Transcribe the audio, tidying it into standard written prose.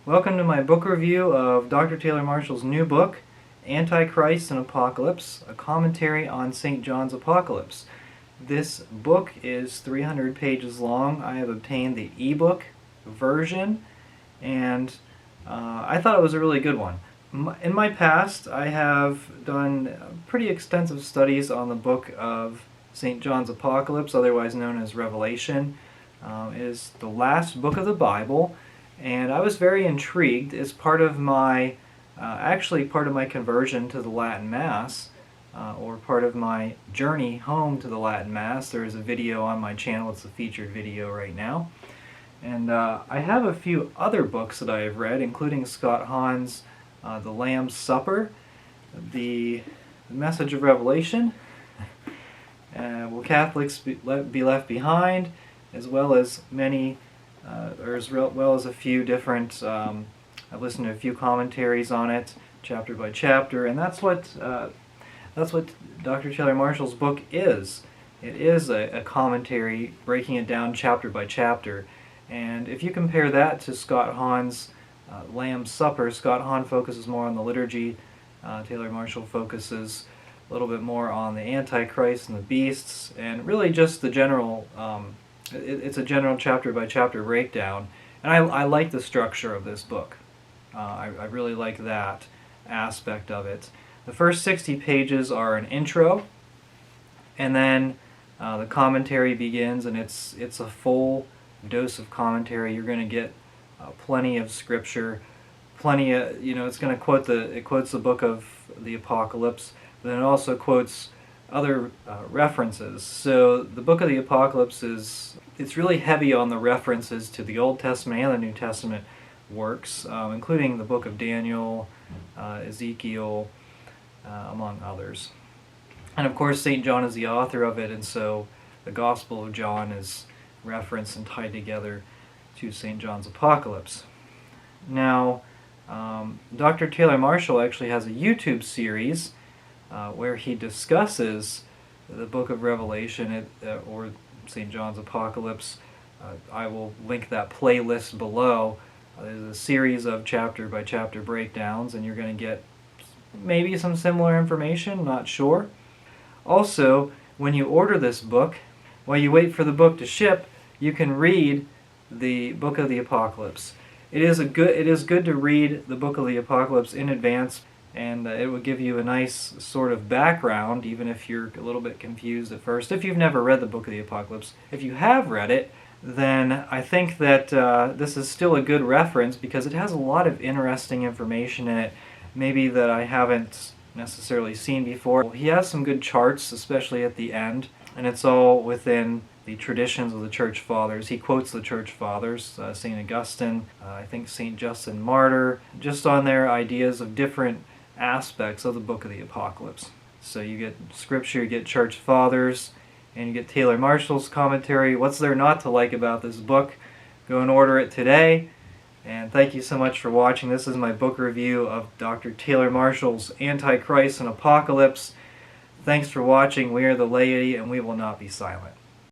Welcome to my book review of Dr. Taylor Marshall's new book, Antichrist and Apocalypse, a commentary on St. John's Apocalypse. This book is 300 pages long. I have obtained the ebook version, and I thought it was a really good one. In my past, I have done pretty extensive studies on the book of St. John's Apocalypse, otherwise known as Revelation. It is the last book of the Bible, and I was very intrigued. As part of my, actually part of my conversion to the Latin Mass, or part of my journey home to the Latin Mass. There is a video on my channel. It's a featured video right now. And I have a few other books that I have read, including Scott Hahn's The Lamb's Supper, The Message of Revelation, Will Catholics Be Left Behind, as well as many, or as well as a few different, I've listened to a few commentaries on it, chapter by chapter, and that's what Dr. Taylor Marshall's book is. It is a commentary, breaking it down chapter by chapter. And if you compare that to Scott Hahn's Lamb's Supper, Scott Hahn focuses more on the liturgy. Taylor Marshall focuses a little bit more on the Antichrist and the beasts, and really just the general, it's a general chapter by chapter breakdown. And I like the structure of this book. I really like that aspect of it. The first 60 pages are an intro, and then the commentary begins, and it's a full dose of commentary. You're going to get plenty of scripture, plenty of, it's going to quote it quotes the book of the Apocalypse, but then it also quotes other references. So the book of the Apocalypse it's really heavy on the references to the Old Testament and the New Testament works, including the book of Daniel, Ezekiel, among others. And of course St. John is the author of it, and so the Gospel of John is referenced and tied together to St. John's Apocalypse. Now, Dr. Taylor Marshall actually has a YouTube series where he discusses the book of Revelation or St. John's Apocalypse. I will link that playlist below. There's a series of chapter by chapter breakdowns, and you're going to get maybe some similar information, not sure. Also, when you order this book, while you wait for the book to ship, you can read the book of the Apocalypse. It is good to read the book of the Apocalypse in advance, and it will give you a nice sort of background, even if you're a little bit confused at first. If you've never read the book of the Apocalypse, if you have read it, then I think that this is still a good reference, because it has a lot of interesting information in it, maybe that I haven't necessarily seen before. He has some good charts, especially at the end, and it's all within the traditions of the Church Fathers. He quotes the Church Fathers, St. Augustine, I think St. Justin Martyr, just on their ideas of different aspects of the book of the Apocalypse. So you get scripture, you get Church Fathers, and you get Taylor Marshall's commentary. What's there not to like about this book? Go and order it today. And thank you so much for watching. This is my book review of Dr. Taylor Marshall's Antichrist and Apocalypse. Thanks for watching. We are the laity, and we will not be silent.